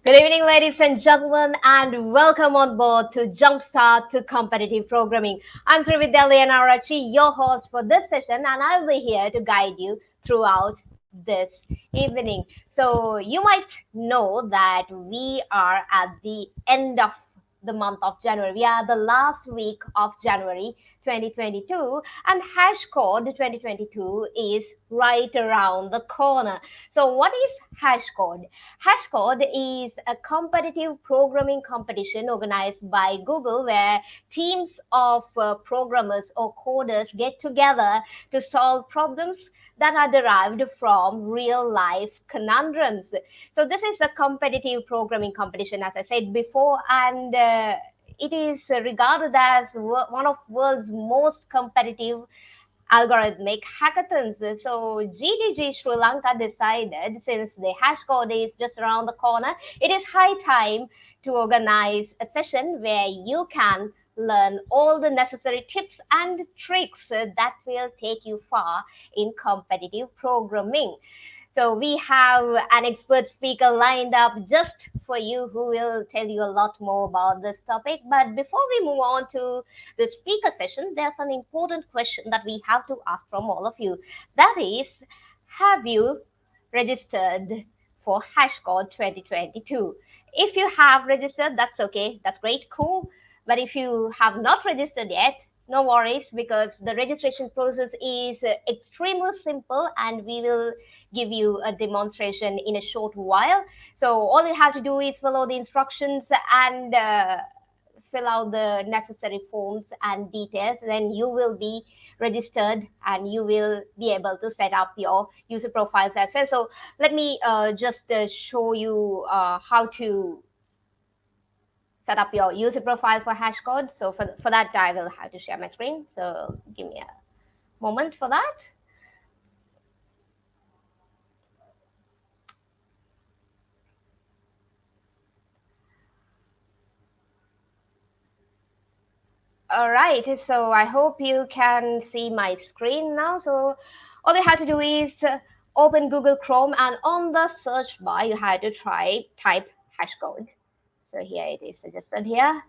Good evening, ladies and gentlemen, and welcome on board to Jumpstart to Competitive Programming. I'm Trividelli and Arachi, your host for this session, and I'll be here to guide you throughout this evening. So, you might know that we are at the end of the month of January. We are the last week of January 2022, and Hashcode 2022 is right around the corner. So, what is Hashcode? Hashcode is a competitive programming competition organized by Google where teams of programmers or coders get together to solve problems that are derived from real life conundrums. So, this is a competitive programming competition, as I said before, and it is regarded as one of world's most competitive algorithmic hackathons. So GDG Sri Lanka decided, since the hash code is just around the corner, it is high time to organize a session where you can learn all the necessary tips and tricks that will take you far in competitive programming. So we have an expert speaker lined up just for you who will tell you a lot more about this topic. But before we move on to the speaker session, there's an important question that we have to ask from all of you. That is, have you registered for Hashcode 2022? If you have registered, that's okay. That's great, cool. But if you have not registered yet, no worries because the registration process is extremely simple and we will give you a demonstration in a short while. So all you have to do is follow the instructions and fill out the necessary forms and details. Then you will be registered and you will be able to set up your user profiles as well. So let me just show you how to set up your user profile for Hashcode. So for that, I will have to share my screen. So give me a moment for that. All right, so I hope you can see my screen now. So all you have to do is open Google Chrome and on the search bar, you have to type hashcode. So here it is suggested here.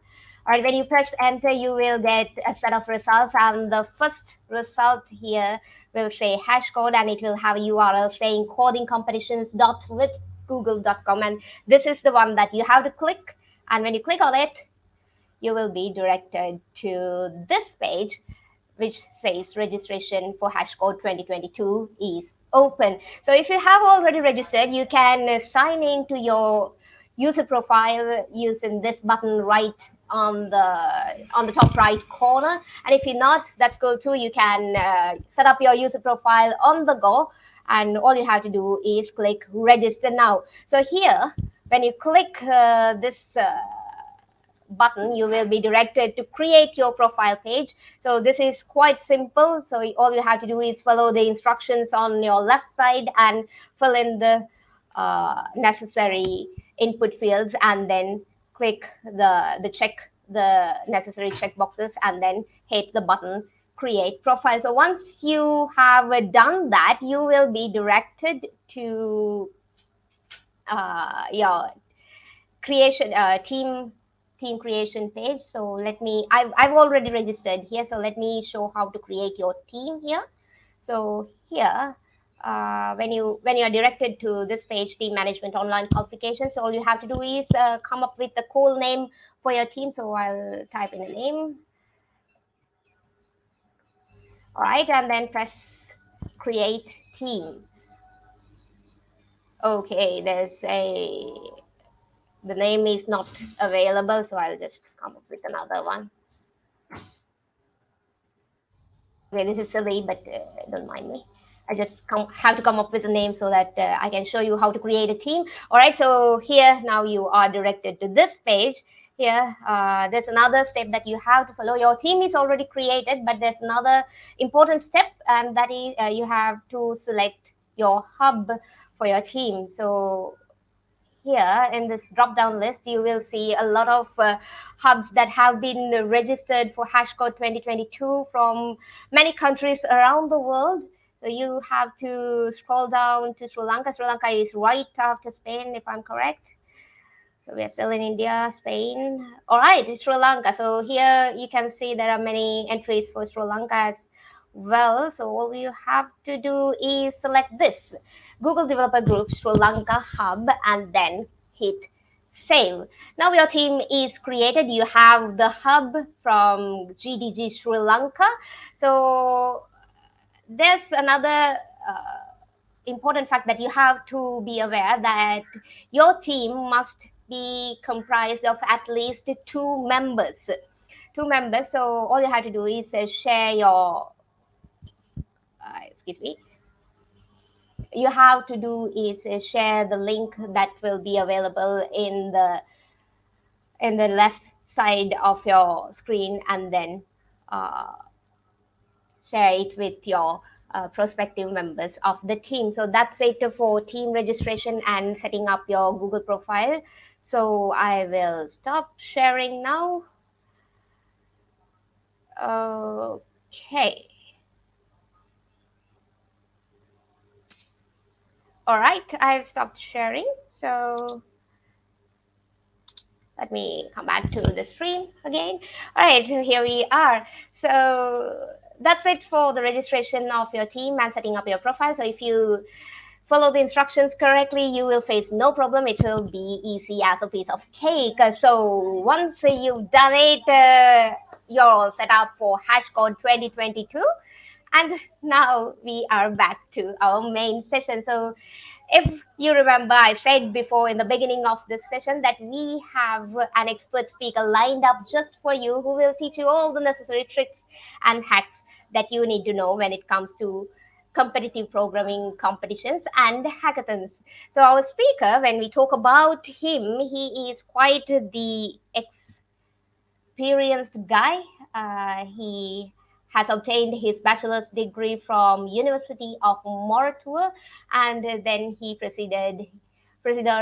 All right, when you press enter, you will get a set of results and the first result here will say hashcode and it will have a URL saying codingcompetitions.withgoogle.com and this is the one that you have to click and when you click on it, you will be directed to this page which says registration for hashcode 2022 is open. So if you have already registered, you can sign in to your user profile using this button right on the top right corner. And if you're not, that's cool too. You can set up your user profile on the go, and all you have to do is click register now. So here, when you click this button, you will be directed to create your profile page. So this is quite simple. So all you have to do is follow the instructions on your left side and fill in the necessary input fields and then click the necessary check boxes and then hit the button create profile. So once you have done that, you will be directed to your creation team creation page. So let me I've already registered here, so let me show how to create your team here. So here when you are directed to this page, team management online qualifications, so all you have to do is come up with a cool name for your team. So I'll type in a name. All right, and then press create team. Okay, there's a the name is not available, so I'll just come up with another one. Okay, this is silly, but don't mind me. I just have to come up with a name so that I can show you how to create a team. All right, so here now you are directed to this page. Here, there's another step that you have to follow. Your team is already created, but there's another important step, and that is you have to select your hub for your team. So here in this drop down list, you will see a lot of hubs that have been registered for Hashcode 2022 from many countries around the world. So you have to scroll down to Sri Lanka. Sri Lanka is right after Spain, if I'm correct. So we are still in India, Spain. All right, it's Sri Lanka. So here you can see there are many entries for Sri Lanka as well. So all you have to do is select this Google Developer Group Sri Lanka Hub and then hit save. Now your team is created. You have the hub from GDG Sri Lanka. So there's another important fact that you have to be aware that your team must be comprised of at least two members. Two members. So all you have to do is share your excuse me. You have to do is share the link that will be available in the left side of your screen, and then uh, share it with your prospective members of the team. So that's it for team registration and setting up your Google profile. So I will stop sharing now. Okay. All right, I've stopped sharing. So let me come back to the stream again. All right, so here we are. So that's it for the registration of your team and setting up your profile. So if you follow the instructions correctly, you will face no problem. It will be easy as a piece of cake. So once you've done it, you're all set up for Hashcode 2022. And now we are back to our main session. So if you remember, I said before in the beginning of this session that we have an expert speaker lined up just for you who will teach you all the necessary tricks and hacks that you need to know when it comes to competitive programming competitions and hackathons. So, our speaker, when we talk about him, he is quite the experienced guy. He has obtained his bachelor's degree from University of Mortua, and then he proceeded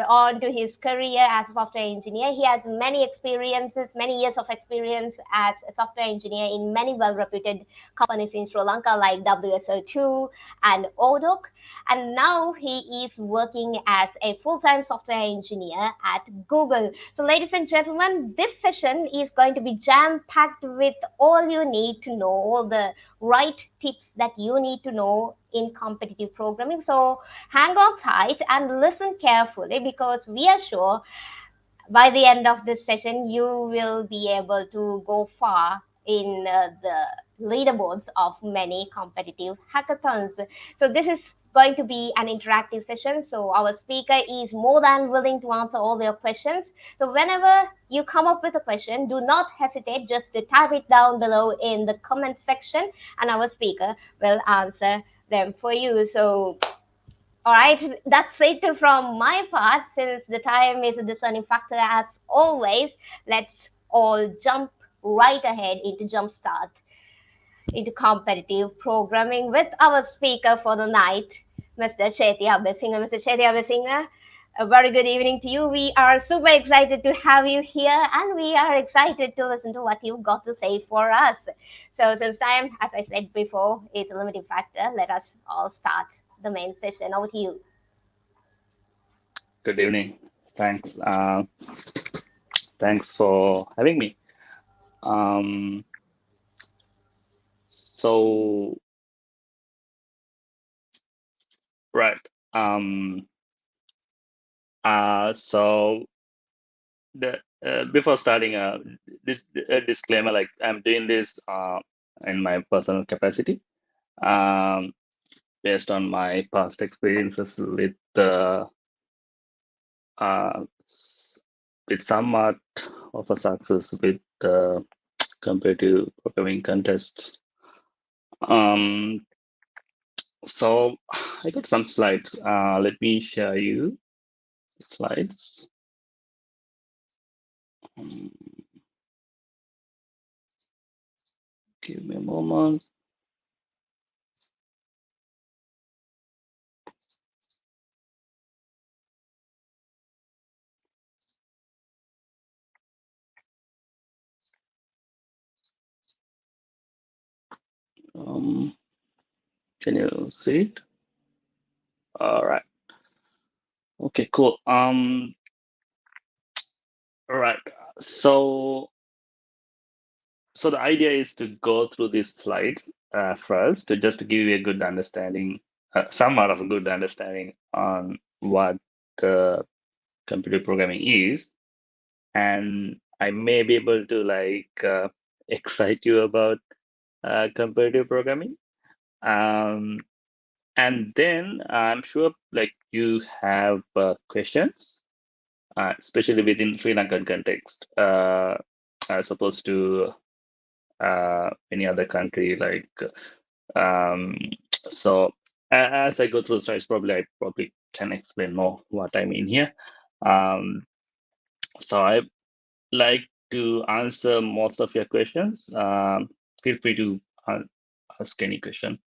on to his career as a software engineer. He has many experiences, many years of experience as a software engineer in many well-reputed companies in Sri Lanka like WSO2 and Odok. And now he is working as a full-time software engineer at Google. So, ladies and gentlemen, this session is going to be jam packed with all you need to know, all the right tips that you need to know in competitive programming. So, hang on tight and listen carefully because we are sure by the end of this session, you will be able to go far in the leaderboards of many competitive hackathons. So, this is going to be an interactive session. So, our speaker is more than willing to answer all your questions. So, whenever you come up with a question, do not hesitate, just to type it down below in the comment section, and our speaker will answer them for you. So, all right, that's it from my part. Since the time is a discerning factor as always, let's all jump right ahead into Jumpstart, into competitive programming with our speaker for the night, Mr. Chethiya Abeysinghe. Mr. Chethiya Abeysinghe, a very good evening to you. We are super excited to have you here and we are excited to listen to what you've got to say for us. So, since time, as I said before, is a limiting factor, let us all start the main session. Over to you. Good evening. Thanks. Thanks for having me. Um, so right. Um, so the before starting, this disclaimer, like I'm doing this in my personal capacity, um, based on my past experiences with uh, s- with somewhat of a success with competitive programming contests. Um, So I got some slides. Let me share you the slides. Um, Give me a moment. Um, can you see it? All right. Okay, cool. All right. So so the idea is to go through these slides first to just give you a good understanding, somewhat of a good understanding on what computer programming is, and I may be able to excite you about comparative programming. Um, and then I'm sure like you have questions, especially within Sri Lankan context, as opposed to any other country. Um, so as I go through the slides, I probably can explain more what I mean here. Um, so I like to answer most of your questions. Feel free to ask any question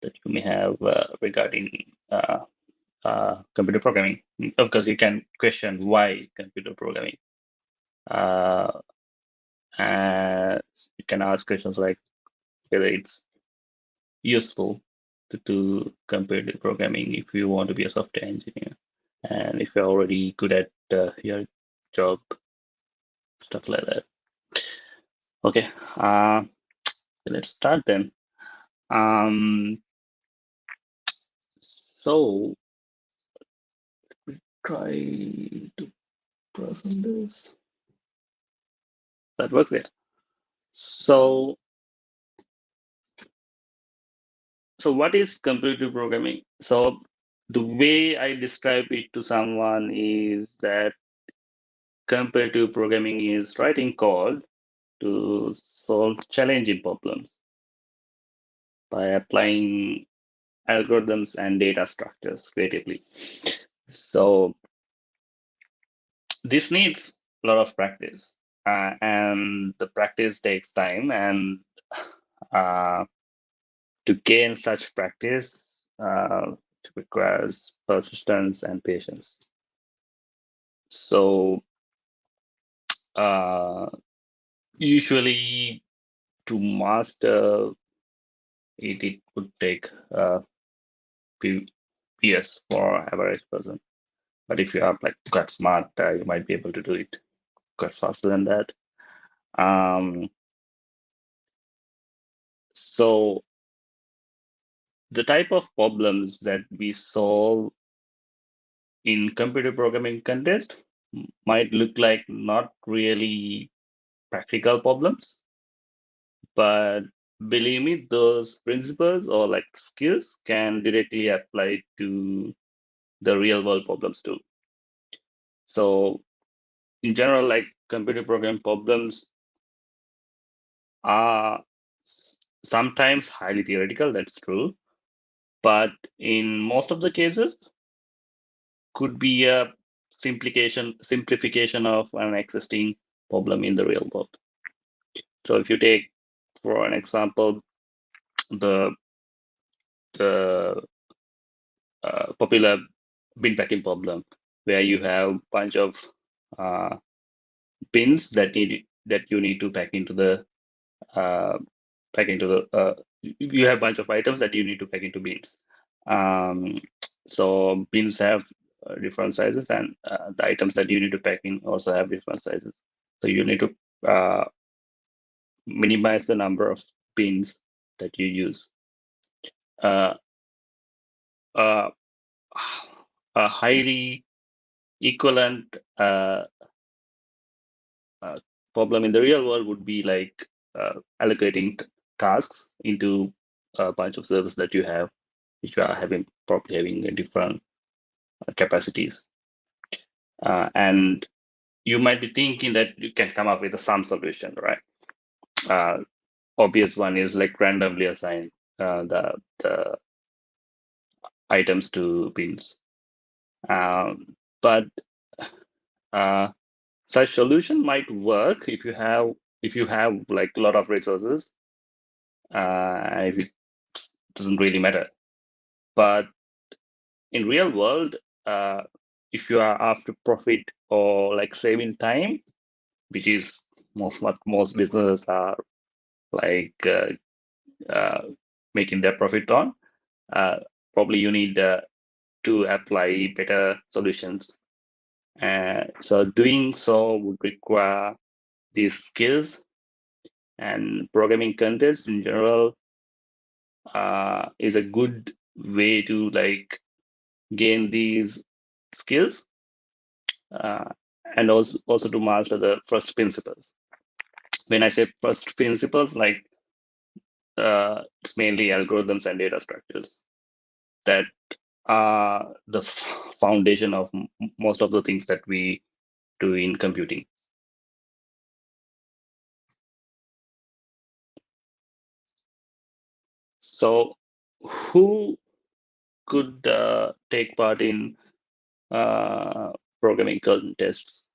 that you may have regarding computer programming. Of course, you can question why computer programming. Uh, and you can ask questions like whether it's useful to do computer programming if you want to be a software engineer, and if you're already good at your job, stuff like that. Okay, let's start then. Um, so try to present this. That works there. So, so what is computer programming? So the way I describe it to someone is that comparative programming is writing code to solve challenging problems by applying algorithms and data structures creatively. So this needs a lot of practice, and the practice takes time. And uh, to gain such practice, it requires persistence and patience. So uh, usually to master it, it would take a few years for average person. But if you are like quite smart, you might be able to do it quite faster than that. Um, so the type of problems that we solve in computer programming context might look like not really practical problems, but believe me, those principles or like skills can directly apply to the real world problems too. So in general, like computer programming problems are sometimes highly theoretical, that's true, but in most of the cases could be a simplification of an existing problem in the real world. So if you take, for an example, the the popular bin packing problem, where you have a bunch of uh, bins that you need to uh, pack into the you have a bunch of items that you need to pack into bins. So bins have different sizes, and the items that you need to pack in also have different sizes. So you need to minimize the number of bins that you use. Uh, uh, a highly equivalent uh, problem in the real world would be like allocating tasks into a bunch of servers that you have, which are probably having a different capacities. And you might be thinking that you can come up with some solution, right? Obvious one is like randomly assign the items to bins. But such solution might work if you have like a lot of resources, if it doesn't really matter. But in real world, if you are after profit or like saving time, which is what most businesses are like making their profit on, uh, probably you need to apply better solutions So doing so would require these skills, and programming contests in general is a good way to like gain these skills, uh, and also to master the first principles. When I say first principles, like it's mainly algorithms and data structures that are the foundation of most of the things that we do in computing. So who could take part in programming contests?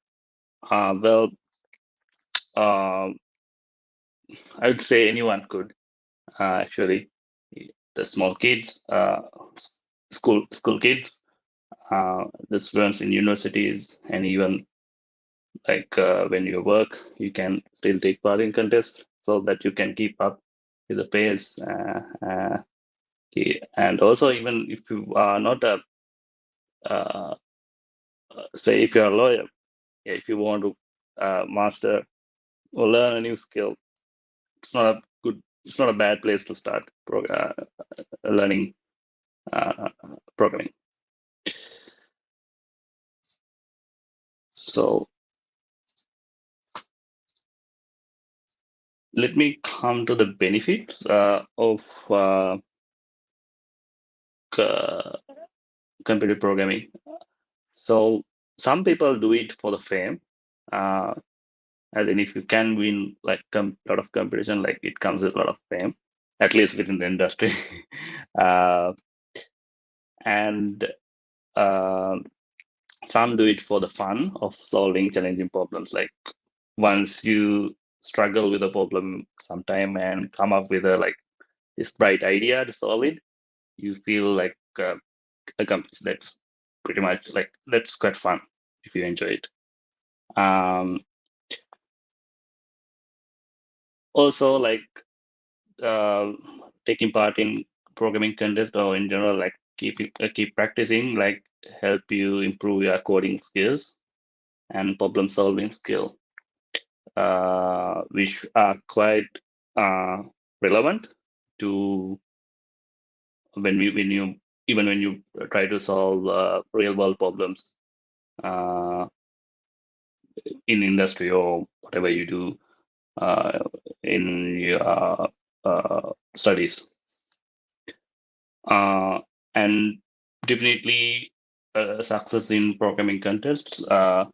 Well, uh, I would say anyone could actually. The small kids, school kids, the students in universities, and even like when you work, you can still take part in contests so that you can keep up with the pace. And also, even if you are not a uh, say if you're a lawyer, if you want to master or learn a new skill, it's not a bad place to start learning uh, programming. So let me come to the benefits of computer programming. So some people do it for the fame, uh, as in if you can win like a lot of competition, like it comes with a lot of fame, at least within the industry. uh, and uh, some do it for the fun of solving challenging problems. Like once you struggle with a problem sometime and come up with a like this bright idea to solve it, you feel like accomplished. That's pretty much like that's quite fun if you enjoy it. Um, Also, like uh, taking part in programming contest or in general, like keep practicing, like help you improve your coding skills and problem solving skill, which are quite uh, relevant to when you even when you try to solve real world problems uh, in industry or whatever you do uh, in your studies. Uh, and definitely success in programming contests uh,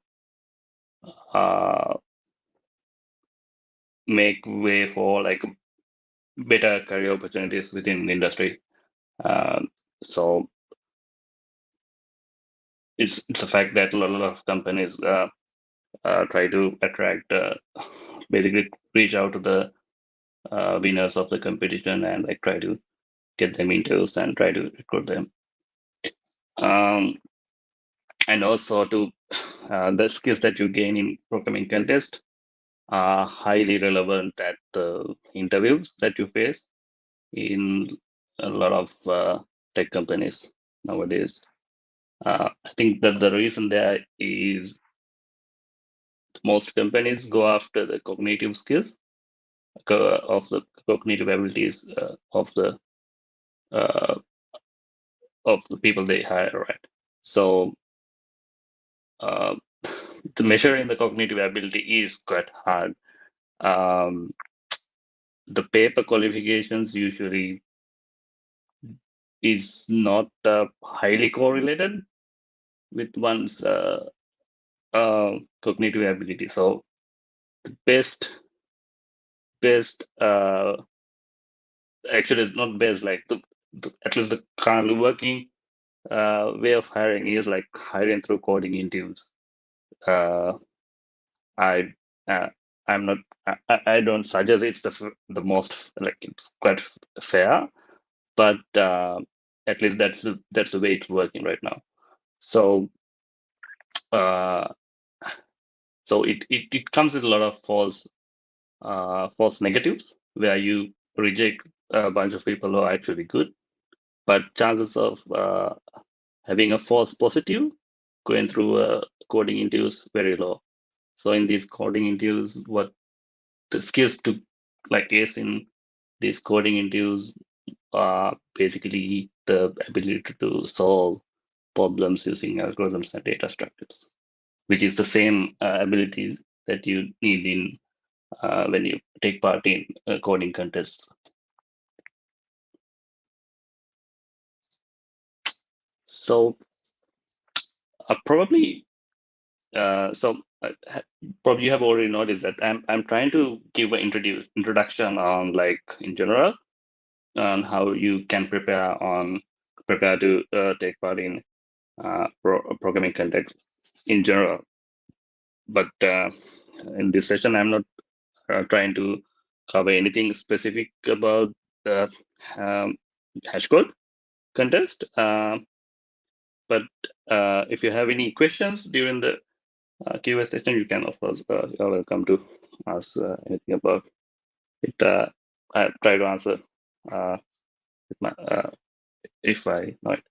make way for like better career opportunities within the industry. So it's a fact that a lot of companies try to attract, basically reach out to the winners of the competition and like try to get them interviews and try to recruit them. Um, and also to the skills that you gain in programming contest are highly relevant at the interviews that you face in a lot of tech companies nowadays. I think that the reason there is most companies go after the cognitive skills of the cognitive abilities uh, of the people they hire, right? So uh, the measuring the cognitive ability is quite hard. Um, the paper qualifications usually is not highly correlated with one's cognitive ability. So best best actually it's not best like at least the currently working way of hiring is like hiring through coding interviews. Uh, I uh, I'm not I don't suggest it's the most like it's quite fair, but at least that's the way it's working right now. So uh, it comes with a lot of false negatives where you reject a bunch of people who are actually good, but chances of having a false positive going through a coding interviews very low. So in these coding interviews, what the skills to like is in these coding interviews are basically the ability to solve problems using algorithms and data structures, which is the same abilities that you need in when you take part in coding contests. So probably probably you have already noticed that I'm trying to give an introduction on like in general on how you can prepare to take part in programming context in general. But in this session, I'm not trying to cover anything specific about the hashcode contest. But if you have any questions during the Q&A session, you can, of course, you're welcome to ask anything about it. I try to answer with my, if I know it.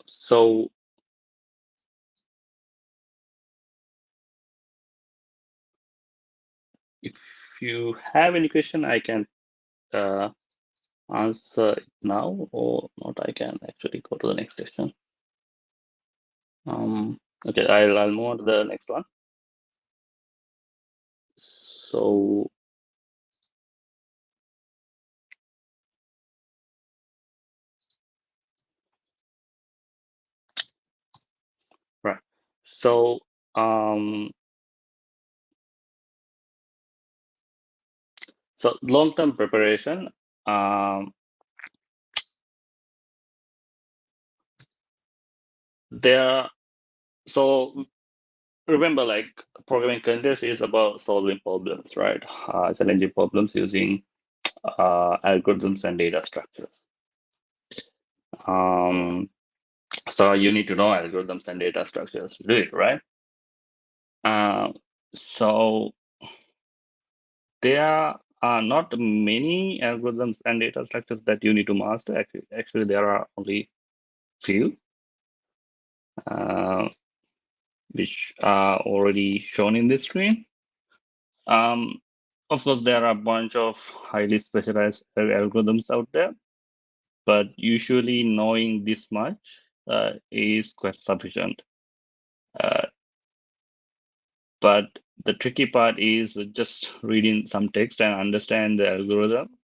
So if you have any question, I can answer it now, or not. I can actually go to the next session. Okay, I'll move on to the next one. So right. So so long-term preparation. There. So remember, like programming contest is about solving problems, right? Challenging problems using algorithms and data structures. So you need to know algorithms and data structures to do it, right? So there are not many algorithms and data structures that you need to master. Actually there are only few, which are already shown in this screen. Of course, there are a bunch of highly specialized algorithms out there, but usually knowing this much is quite sufficient. But the tricky part is just reading some text and understand the algorithm,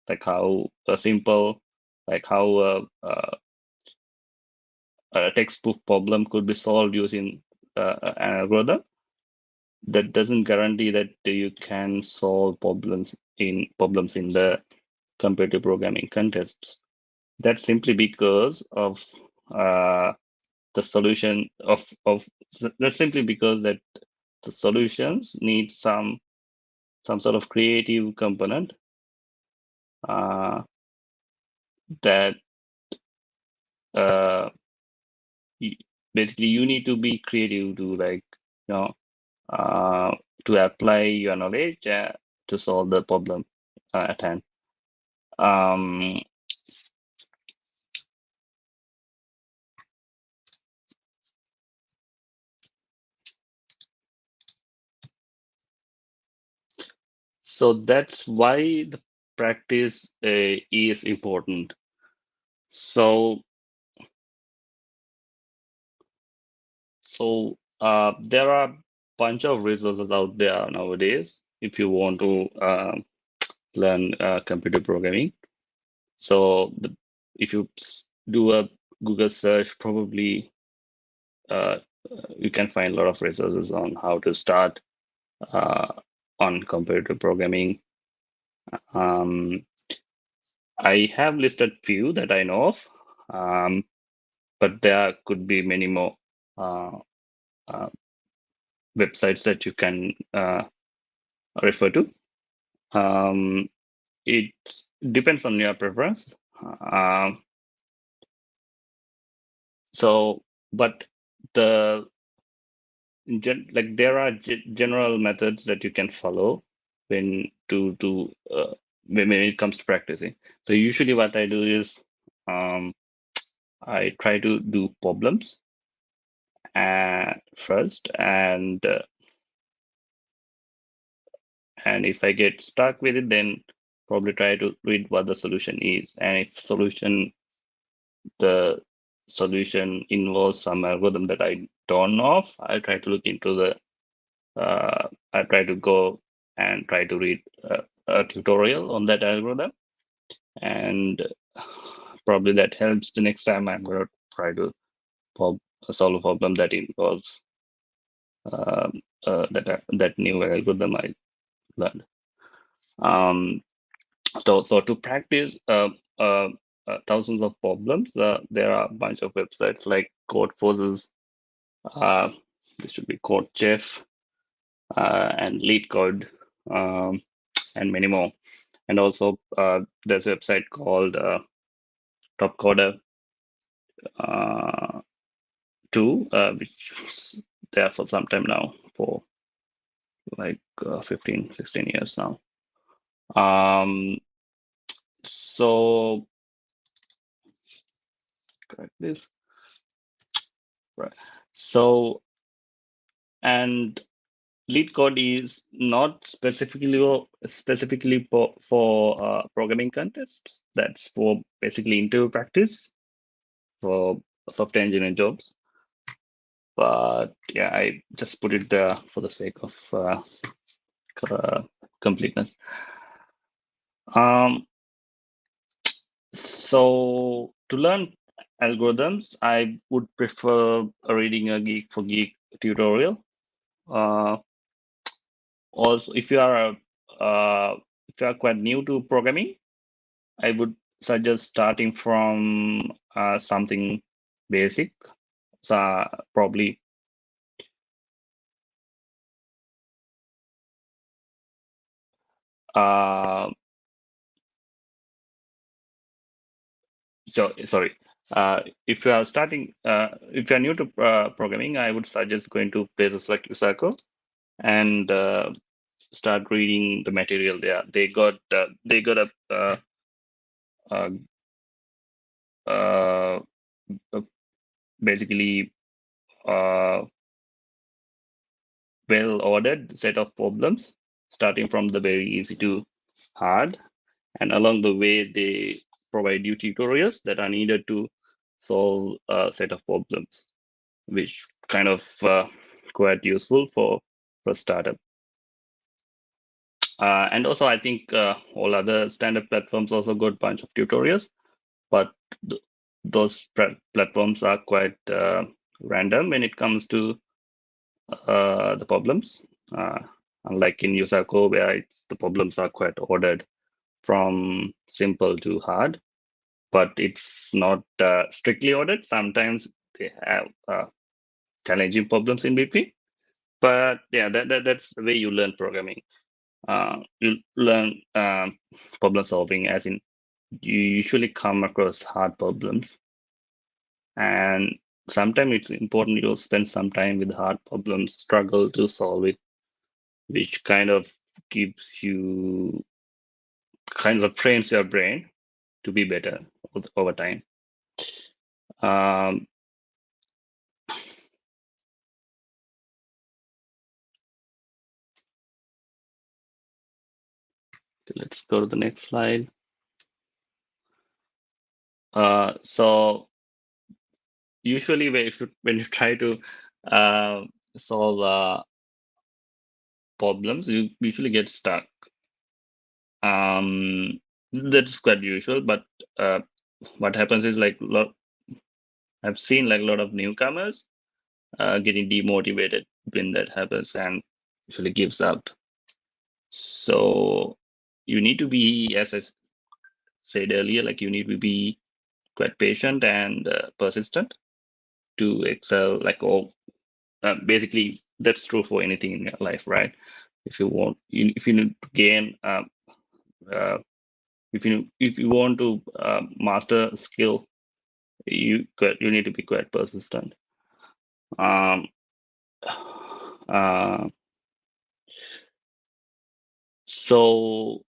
like how simple, like how a textbook problem could be solved using an algorithm. That doesn't guarantee that you can solve problems in the comparative programming contests. That's simply because of the solution of that's simply because that the solutions need some sort of creative component that basically you need to be creative to like to apply your knowledge to solve the problem at hand. So that's why the practice is important. So there are a bunch of resources out there nowadays if you want to learn computer programming. So if you do a Google search, probably you can find a lot of resources on how to start on computer programming. I have listed few that I know of, but there could be many more websites that you can refer to. It depends on your preference. But there are general methods that you can follow when when it comes to practicing. So usually what I do is I try to do problems first, and if I get stuck with it, then probably try to read what the solution is. And if the solution involves some algorithm that I don't know of, I try to look into I try to go and try to read a tutorial on that algorithm, and probably that helps. The next time I'm going to try to prob- solve a problem that involves that new algorithm I learned. Um, so to practice thousands of problems, there are a bunch of websites like Code Forces. Uh, this should be Code Chef and Lead Code, and many more. And also, there's a website called Top Coder uh, 2, which is there for some time now, for like 15, 16 years now. So correct this, right? So, and lead code is not specifically for programming contests. That's for basically interview practice for software engineering jobs. But yeah, I just put it there for the sake of completeness. So to learn algorithms, I would prefer reading a Geek for Geek tutorial. Also, if you are quite new to programming, I would suggest starting from something basic. So probably uh, so sorry. If you are starting, if you are new to programming, I would suggest going to places like Usako and start reading the material there. They got uh, uh, basically well-ordered set of problems, starting from the very easy to hard. And along the way, they provide you tutorials that are needed to solve a set of problems, which kind of quite useful for startup. And also, I think all other standard platforms also got a bunch of tutorials, but those platforms are quite random when it comes to the problems. Unlike in Usako, where the problems are quite ordered from simple to hard, but it's not strictly ordered. Sometimes they have challenging problems in between. But yeah, that's the way you learn programming. You learn problem solving, as in you usually come across hard problems, and sometimes it's important you spend some time with hard problems, struggle to solve it, which kind of gives you kind of trains your brain to be better over time. Um, let's go to the next slide. So usually when you try to solve problems, you usually get stuck. That's quite usual, but what happens is like I've seen like a lot of newcomers getting demotivated when that happens and usually gives up. So you need to be, as I said earlier, like you need to be quite patient and persistent to excel. Like all, basically, that's true for anything in your life, right? If you want, if you need to gain, uh, if you want to master a skill, you need to be quite persistent. Um, uh, so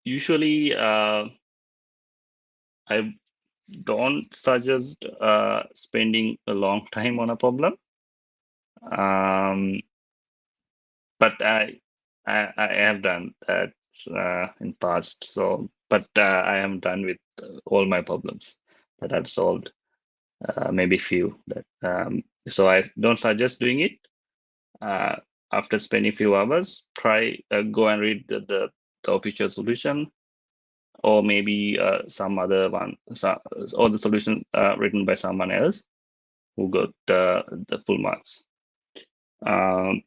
usually, I don't suggest spending a long time on a problem. Um, but I have done that in past. So, but I am done with all my problems that I've solved. Maybe few that. So I don't suggest doing it. Uh, After spending few hours, try go and read the official solution, or maybe some other one, or the solution written by someone else who got the full marks. Um,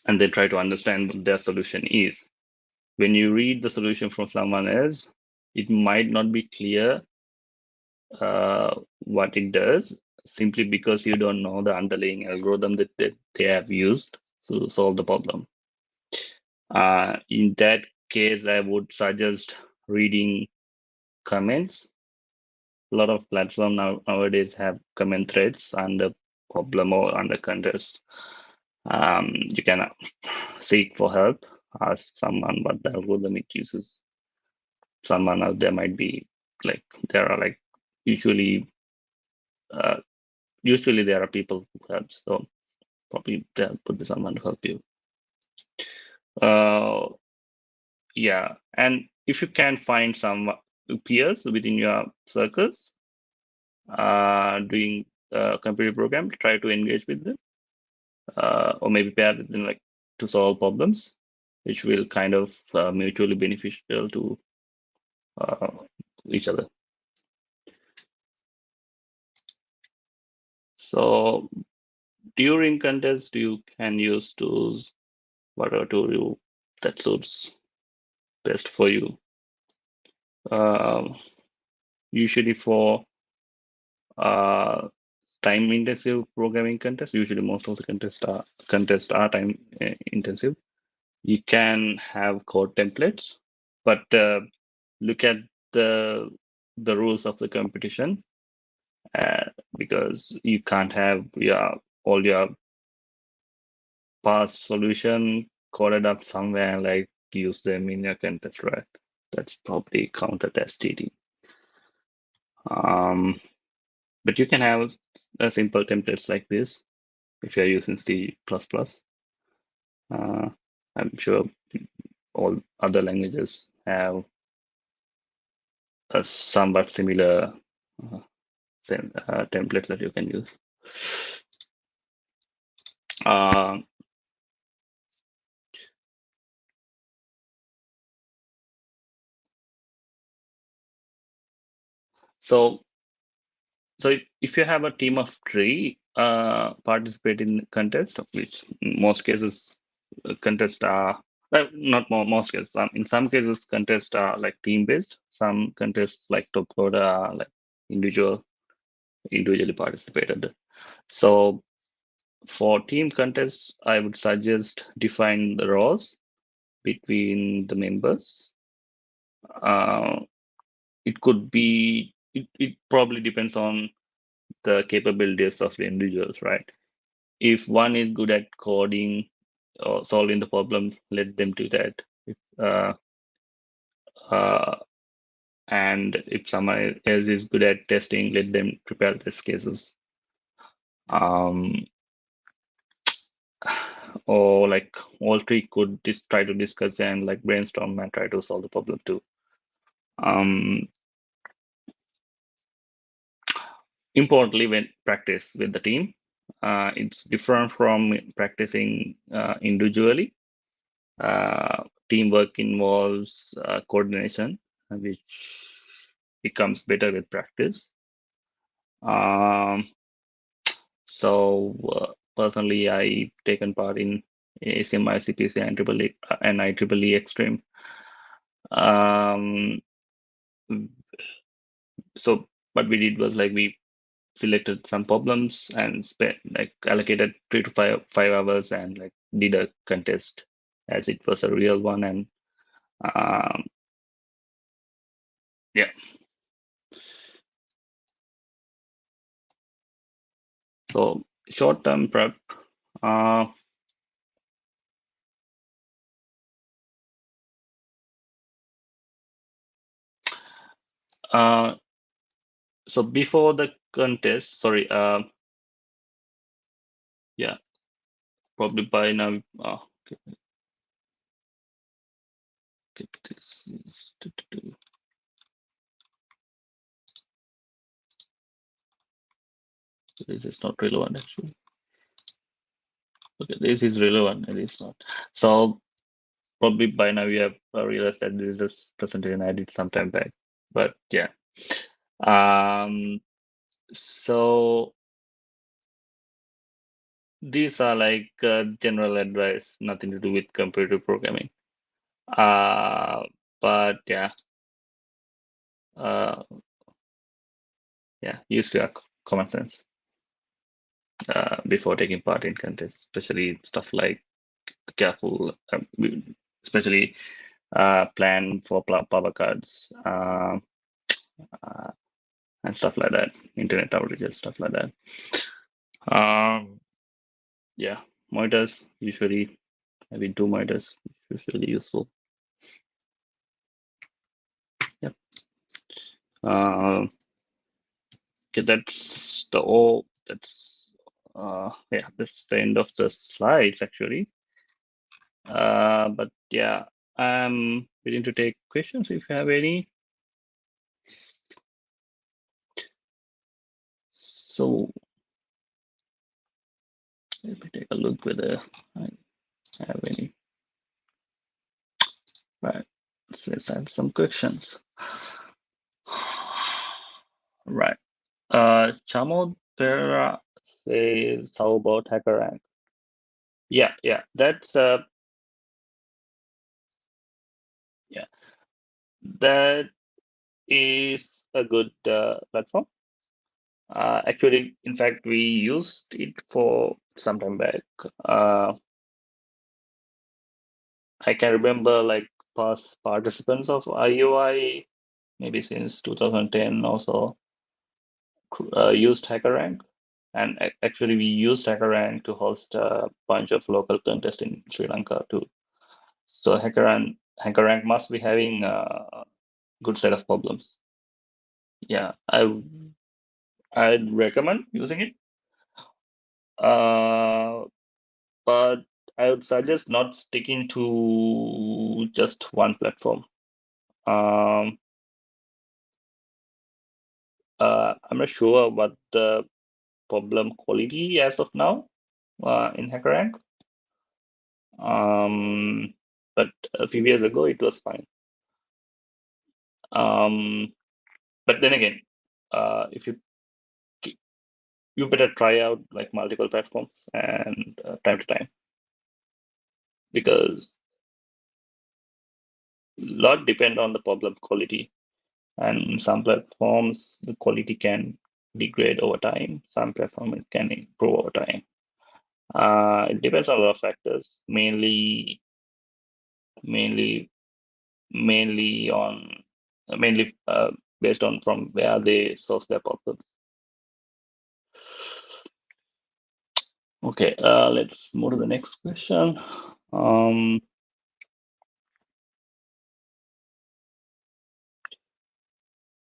and then try to understand what their solution is. When you read the solution from someone else, it might not be clear what it does, simply because you don't know the underlying algorithm that they have used to solve the problem. In that case, I would suggest reading comments. A lot of platforms nowadays have comment threads under problem or under contest. You can seek for help, ask someone what the algorithm it uses. Someone out there might be like, there are like usually uh, usually there are people who help, so probably there could be someone to help you. Uh, yeah, and if you can find some peers within your circles doing computer program, try to engage with them, or maybe pair with them, like, to solve problems, which will kind of mutually beneficial to uh, each other. So during contest, you can use tools, whatever tool you that suits best for you. Usually for time intensive programming contests, usually most of the contests are time intensive. You can have code templates, but look at the rules of the competition, because you can't have all your past solution coded up somewhere and like use them in your contest, right? That's probably counted as cheating. But you can have a simple templates like this if you're using C++. I'm sure all other languages have a somewhat similar templates that you can use. Uh, so if you have a team of three participate in contest, which in most cases contests are, well, not most cases. In some cases, contests are like team based. Some contests like top code are like individually participated. So for team contests, I would suggest define the roles between the members. Uh, it could be, it probably depends on the capabilities of the individuals, right? If one is good at coding or solving the problem, let them do that. If, uh, and if someone else is good at testing, let them prepare test cases. Or like all three could try to discuss and like brainstorm and try to solve the problem too. Importantly, when practice with the team, it's different from practicing individually. Teamwork involves coordination, which becomes better with practice. So personally, I've taken part in ACMI, CPC, and IEEE Extreme. Um, so what we did was like we selected some problems and spent like allocated 3 to 5 hours and like did a contest as it was a real one. And um, yeah, so short-term prep. Uh, uh, So before the contest, sorry, yeah, probably by now. Okay, okay, this is not relevant actually. Okay, this is relevant. It is not. So probably by now you have realized that this is a presentation I did some time back. But yeah. So these are like general advice, nothing to do with computer programming. Uh, but yeah, uh, yeah, use your common sense before taking part in contests, especially stuff like careful, especially plan for power cards uh, and stuff like that, internet outages, stuff like that. Yeah, monitors usually having two monitors is usually useful. Yep. Okay, that's the all. That's yeah, that's the end of the slides actually. But yeah, I'm willing to take questions if you have any. So let me take a look whether I have any. Right, let's have some questions. Right. Chamod Pereira says, how about HackerRank? Yeah, that's yeah, that is a good platform. Actually, in fact, we used it for some time back. I can remember like past participants of IUI, maybe since 2010 or so, used HackerRank. And actually, we used HackerRank to host a bunch of local contests in Sri Lanka too. So HackerRank must be having a good set of problems. Yeah, I'd recommend using it. But I would suggest not sticking to just one platform. Um, I'm not sure what the problem quality as of now in HackerRank. But a few years ago it was fine. But then again, if you better try out like multiple platforms and time to time, because a lot depend on the problem quality. And some platforms, the quality can degrade over time. Some platforms can improve over time. It depends on a lot of factors, mainly, mainly on, mainly based on from where they source their problems. Okay, let's move to the next question.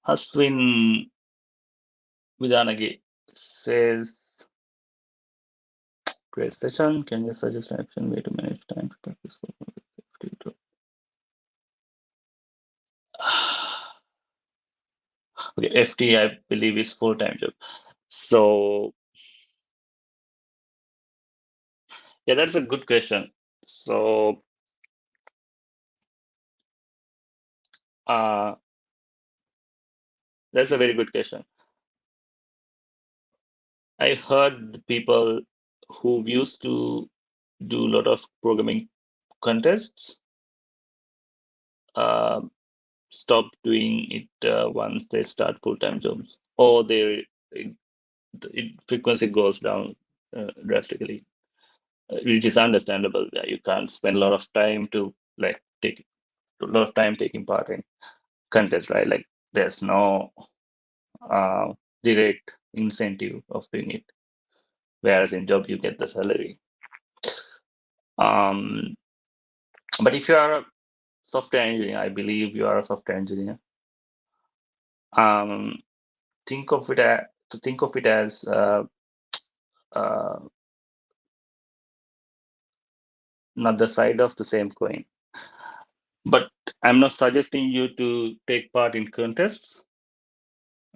Haswin Vidanagi says, great session. Can you suggest an action way to manage time to practice? Okay, FT, I believe, is full-time job. So yeah, that's a good question. So that's a very good question. I heard people who used to do a lot of programming contests stop doing it once they start full-time jobs, or it frequency goes down drastically, which is understandable. That you can't spend a lot of time to like take a lot of time taking part in contests, right? Like there's no direct incentive of doing it, whereas in job you get the salary. Um, but if you are a software engineer, I believe you are a software engineer. Um, think of it as uh, another side of the same coin. But I'm not suggesting you to take part in contests,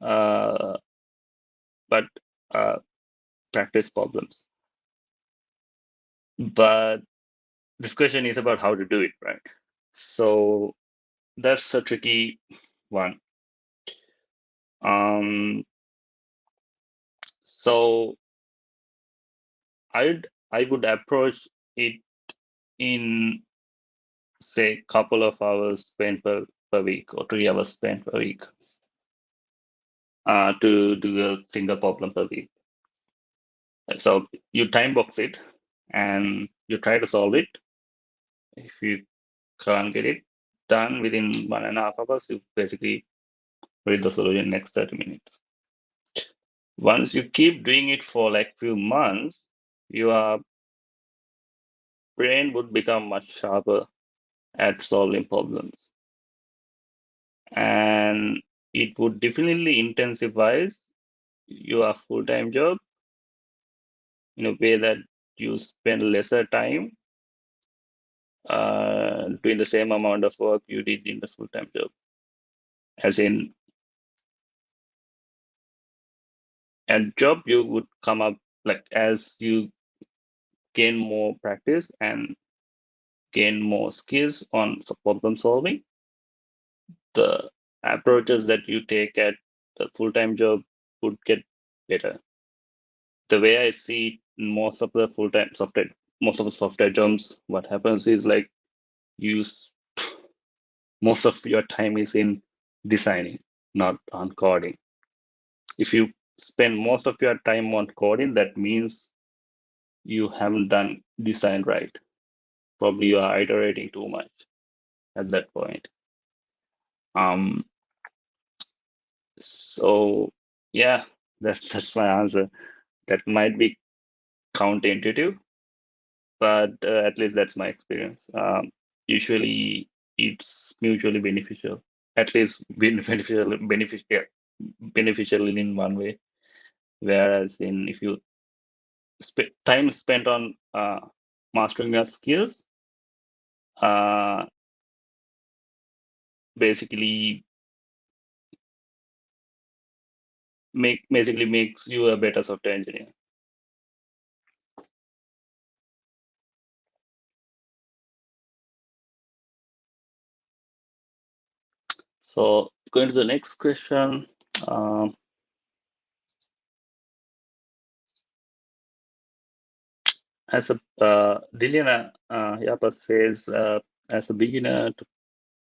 uh, but uh, practice problems. But this question is about how to do it, right? So that's a tricky one. Um, so I would approach it in, say, couple of hours spent per week or 3 hours spent per week to do a single problem per week. So you time box it and you try to solve it. If you can't get it done within 1.5 hours, you basically read the solution next 30 minutes. Once you keep doing it for like few months, your brain would become much sharper at solving problems. And it would definitely intensify your full-time job in a way that you spend lesser time doing the same amount of work you did in the full-time job. As in, at job you would come up like as you gain more practice and gain more skills on problem solving, the approaches that you take at the full-time job would get better. The way I see most of the full-time software, most of the software jobs, what happens is like you most of your time is in designing, not on coding. If you spend most of your time on coding, that means you haven't done design right. Probably you are iterating too much at that point. Um, so yeah, that's my answer. That might be counterintuitive, but at least that's my experience. Usually, it's mutually beneficial. At least beneficial in one way. Whereas in if you time spent on mastering your skills, uh, basically basically makes you a better software engineer. So going to the next question. Um, as a Diliana Yapa says, as a beginner to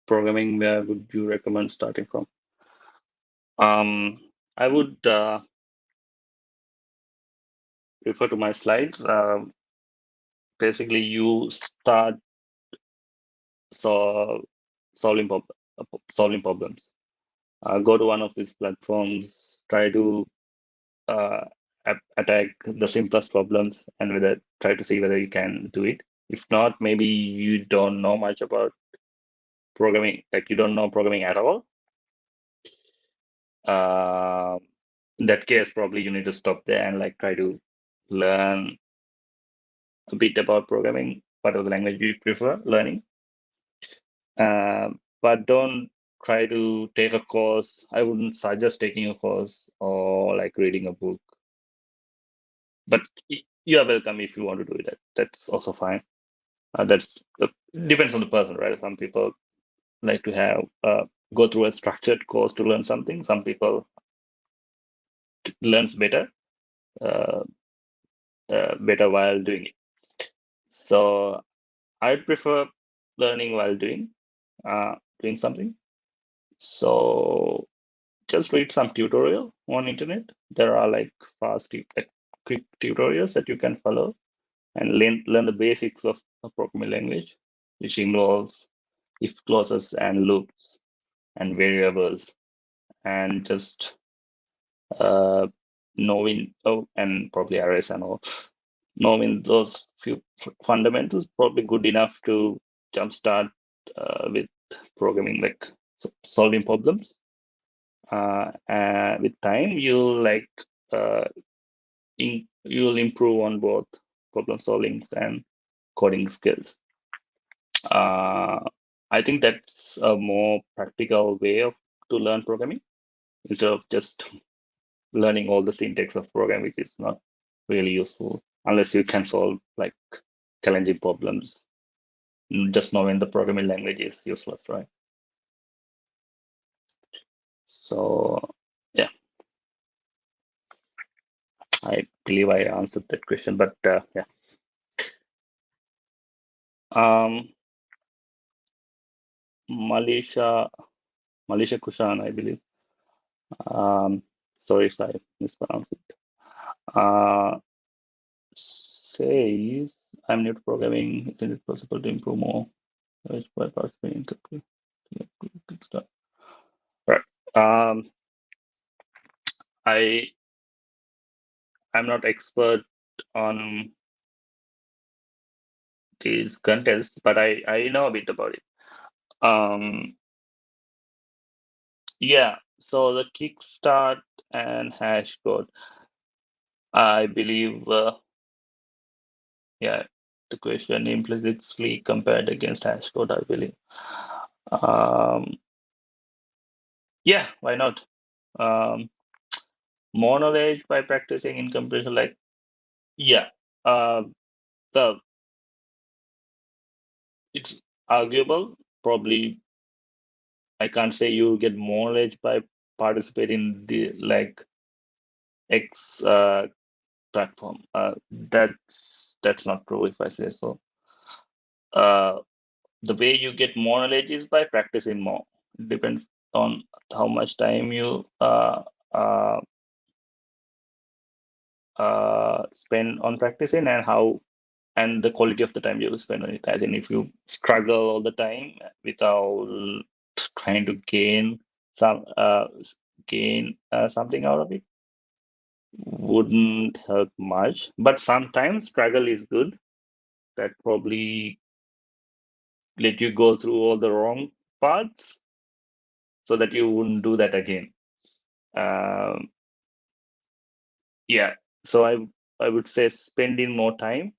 programming, where would you recommend starting from? I would refer to my slides. Basically, you start so solving solving problems. Go to one of these platforms, try to uh, attack the simplest problems, and try to see whether you can do it. If not, maybe you don't know much about programming, like you don't know programming at all. Uh, in that case, probably you need to stop there and like try to learn a bit about programming, whatever the language you prefer learning. But don't try to take a course. I wouldn't suggest taking a course or like reading a book. But you are welcome if you want to do it. That's also fine. That's depends on the person, right? Some people like to have go through a structured course to learn something. Some people learns uh, better while doing it. So I'd prefer learning while doing something. So just read some tutorial on internet. There are like like quick tutorials that you can follow and learn the basics of a programming language, which involves if clauses and loops and variables, and just uh, knowing and probably arrays and all. Knowing those few fundamentals probably good enough to jumpstart with programming, like solving problems. with time, you'll improve on both problem solving and coding skills. I think that's a more practical way to learn programming instead of just learning all the syntax of program, which is not really useful unless you can solve like challenging problems. Just knowing the programming language is useless, right? So yeah, I believe I answered that question, but yeah. Um, Malisha, Malisha Kushan, I believe. Um, Sorry if I mispronounced it. Uh, Says, I'm new to programming. Isn't it possible to improve more? It's by participating in good stuff. Right. I I'm not expert on these contests, but I know a bit about it. Um, yeah. So the Kickstart and Hashcode, I believe. Yeah, the question implicitly compared against Hashcode, I believe. Um, yeah, why not? Um, More knowledge by practicing in comparison, like yeah. Uh, well, it's arguable. Probably, I can't say you get more knowledge by participating the like X platform. That's not true if I say so. Uh, the way you get more knowledge is by practicing more. It depends on how much time you spend on practicing and the quality of the time you spend on it. As in, if you struggle all the time without trying to gain something out of it, wouldn't help much. But sometimes struggle is good. That probably let you go through all the wrong paths so that you wouldn't do that again. Um, yeah. So I would say spending more time,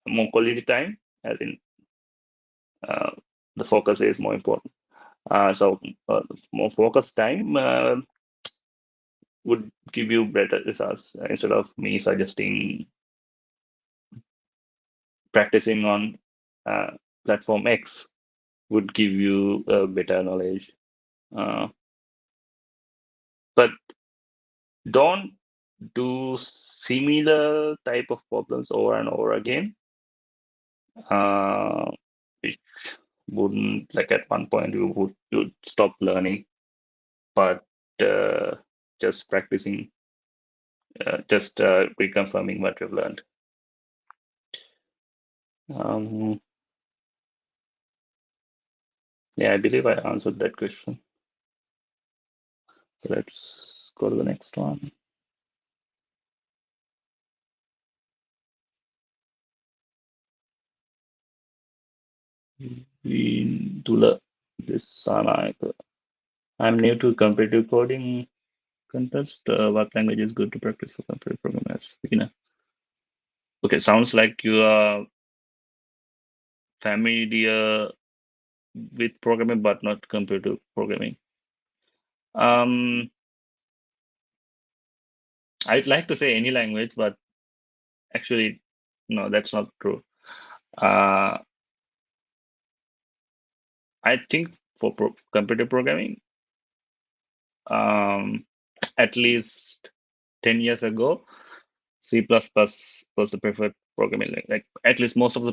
more quality time, as in uh, the focus is more important. So more focused time would give you better results instead of me suggesting practicing on uh, platform X would give you better knowledge. Uh, but don't do similar type of problems over and over again. Which wouldn't like at one point you'd stop learning, but uh, just practicing, just reconfirming what you've learned. Um, yeah, I believe I answered that question. So let's go to the next one. We do this. I'm new to competitive coding contest. What language is good to practice for competitive programming as beginner? Okay, sounds like you are familiar with programming, but not competitive programming. I'd like to say any language, but actually, no, that's not true. Uh, I think for competitive programming, at least 10 years ago, C++ was the preferred programming language. Like at least most of the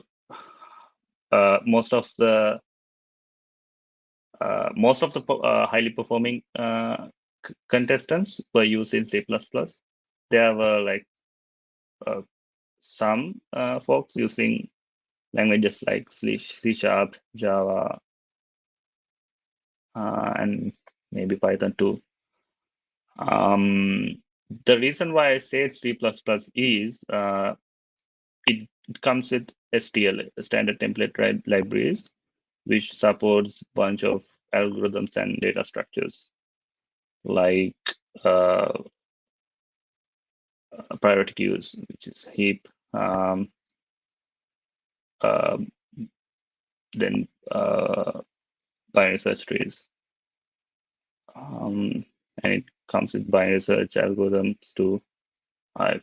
highly performing contestants were using C++. There were like some folks using languages like C Sharp, Java, and maybe Python too. The reason why I say C++ is it comes with STL, standard template libraries, which supports bunch of algorithms and data structures. like uh, priority queues, which is heap, uh, then binary search trees. And it comes with binary search algorithms too, I,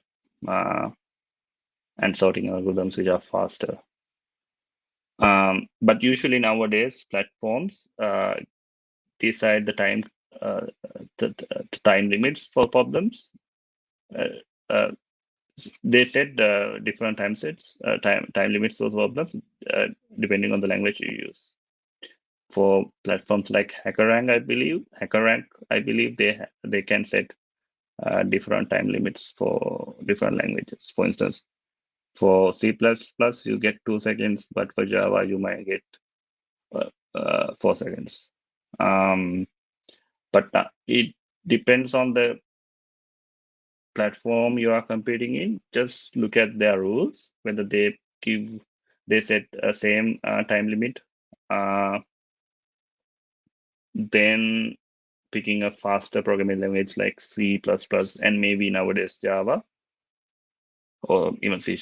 uh, and sorting algorithms which are faster. But usually nowadays, platforms decide uh, the time limits for problems. Uh, uh, they set different time limits for problems uh, depending on the language you use. For platforms like HackerRank, I believe they can set different time limits for different languages. For instance, for C++, you get 2 seconds, but for Java, you might get 4 seconds. But it depends on the platform you are competing in. Just look at their rules, whether they set a same time limit, uh, then picking a faster programming language like C++ and maybe nowadays Java or even C#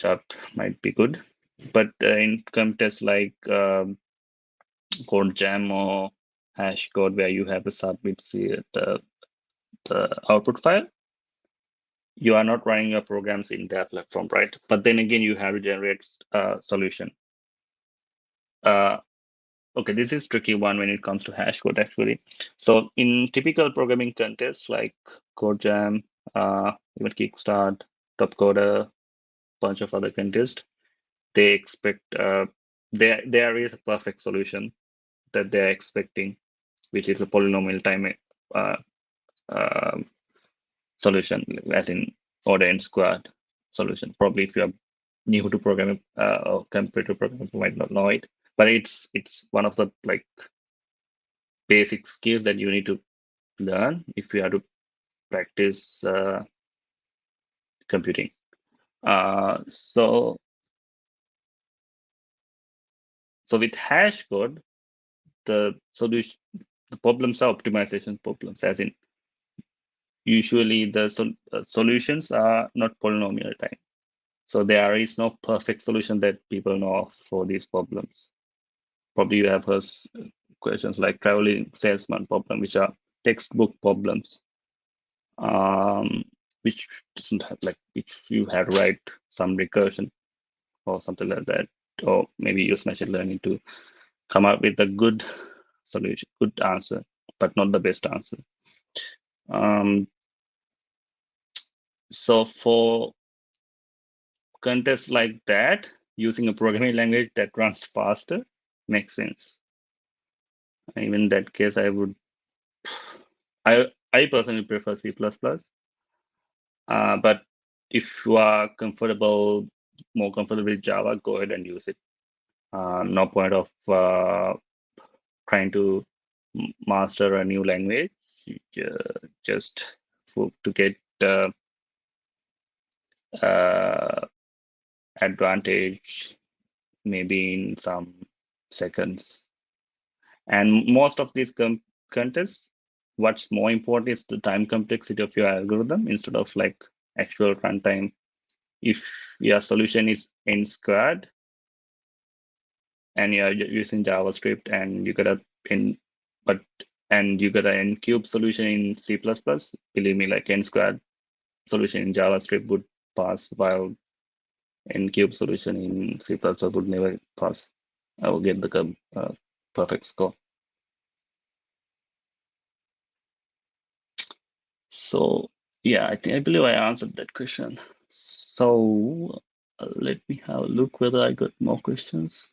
might be good. But in contests like code jam or Hashcode, where you have to submit the output file, you are not running your programs in that platform, right? But then again, you have to generate a solution. Okay, this is tricky one when it comes to Hashcode actually. So in typical programming contests like code jam, even Kickstart, Topcoder, bunch of other contests, they expect there is a perfect solution that they're expecting, which is a polynomial time uh, uh, solution, as in order n squared solution. Probably if you're new to programming or computer programming, you might not know it, but it's one of the like basic skills that you need to learn if you have to practice computing. So with hash code, the solution, the problems are optimization problems, as in usually the solutions are not polynomial time. So there is no perfect solution that people know of for these problems. Probably you have heard questions like traveling salesman problem, which are textbook problems, which doesn't have which you have to write some recursion or something like that, or maybe use machine learning to come up with a good solution, good answer, but not the best answer. So for contests like that, using a programming language that runs faster makes sense. Even in that case, I personally prefer C++. But if you are more comfortable with Java, go ahead and use it. No point of trying to master a new language just to get advantage maybe in some seconds. And most of these contests, what's more important is the time complexity of your algorithm instead of actual runtime. If your solution is n squared and you're using JavaScript and you got and you got an n cube solution in C++, believe me, like n squared solution in JavaScript would pass, while n cube solution in C++ would never pass. I will get the perfect score. So yeah, I believe I answered that question. So let me have a look whether I got more questions.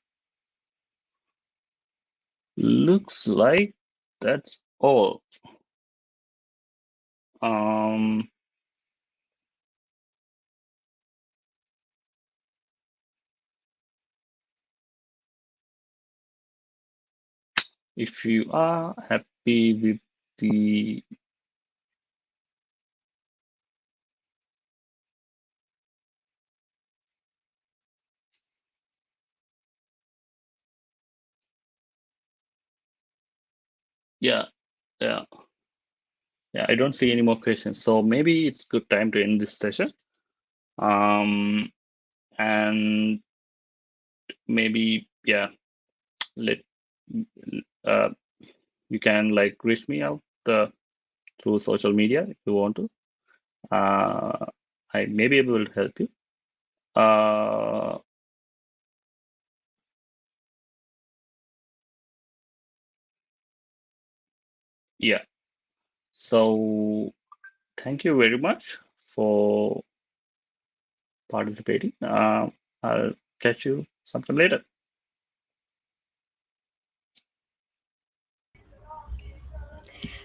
Looks like that's all. If you are happy with the yeah. Yeah, I don't see any more questions. So maybe it's good time to end this session. Um, and maybe, yeah, let uh, you can like reach me out through social media if you want to. Uh, I may be able to help you. Uh, yeah. So thank you very much for participating. I'll catch you sometime later.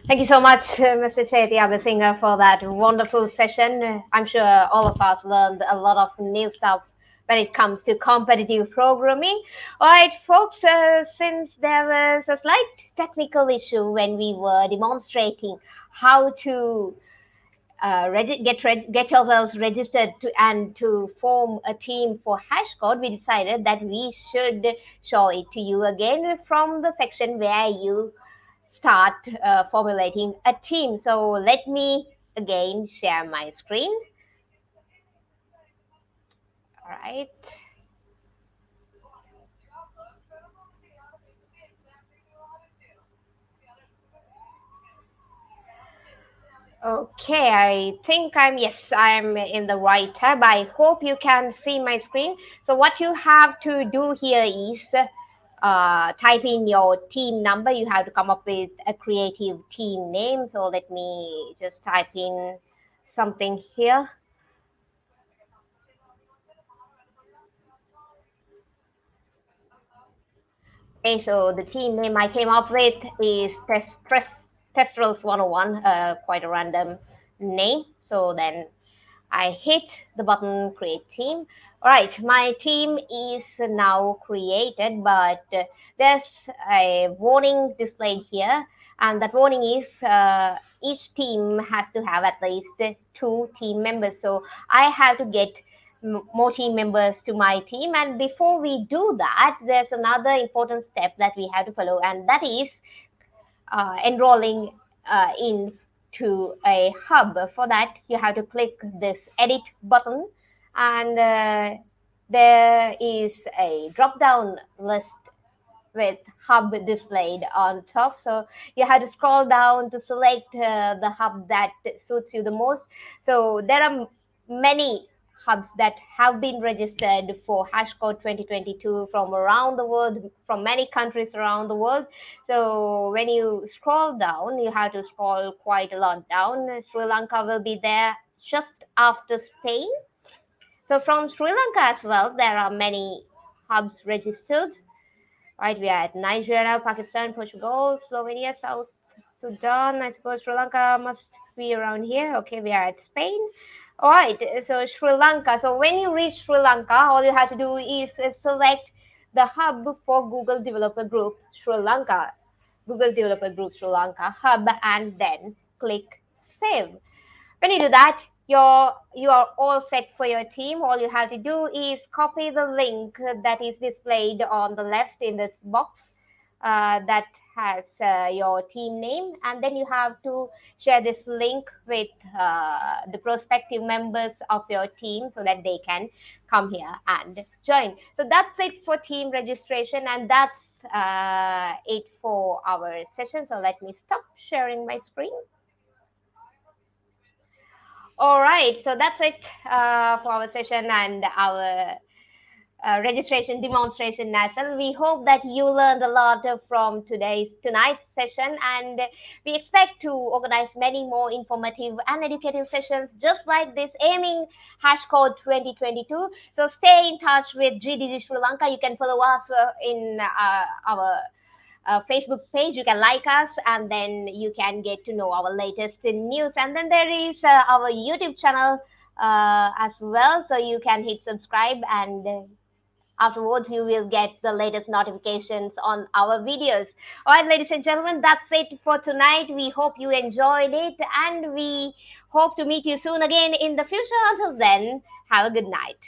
Thank you so much, Mr. Chethiya Abeysinghe, for that wonderful session. I'm sure all of us learned a lot of new stuff when it comes to competitive programming. All right, folks, since there was a slight technical issue when we were demonstrating how to get ourselves registered to and to form a team for Hashcode, we decided that we should show it to you again from the section where you start formulating a team. So let me again share my screen. All right. Okay, I think I'm in the right tab. I hope you can see my screen. So what you have to do here is type in your team number. You have to come up with a creative team name. So let me just type in something here. Okay, so the team name I came up with is Testrals 101, quite a random name. So then I hit the button create team. All right, my team is now created, but there's a warning displayed here, and that warning is each team has to have at least two team members. So I have to get more team members to my team. And before we do that, there's another important step that we have to follow, and that is enrolling into a hub. For that, you have to click this edit button, and there is a drop down list with hub displayed on top. So you have to scroll down to select the hub that suits you the most. So there are many hubs that have been registered for Hashcode 2022 from around the world, from many countries around the world. So when you scroll down, you have to scroll quite a lot down. Sri Lanka will be there just after Spain. So from Sri Lanka as well, there are many hubs registered. Right, we are at Nigeria, Pakistan, Portugal, Slovenia, South Sudan. I suppose Sri Lanka must be around here. Okay, we are at Spain. All right, so Sri Lanka. So when you reach Sri Lanka, all you have to do is select the hub for Google Developer Group Sri Lanka, Google Developer Group Sri Lanka hub, and then click Save. When you do that, you are all set for your team. All you have to do is copy the link that is displayed on the left in this box that has your team name, and then you have to share this link with the prospective members of your team so that they can come here and join. So that's it for team registration, and that's it for our session. So let me stop sharing my screen. All right, so that's it for our session and our registration demonstration, National. We hope that you learned a lot from tonight's session, and we expect to organize many more informative and educative sessions just like this, aiming Hashcode 2022. So stay in touch with GDG Sri Lanka. You can follow us in our Facebook page. You can like us, and then you can get to know our latest news. And then there is our YouTube channel as well, so you can hit subscribe, and afterwards you will get the latest notifications on our videos. All right, ladies and gentlemen, that's it for tonight. We hope you enjoyed it, and we hope to meet you soon again in the future. Until then, have a good night.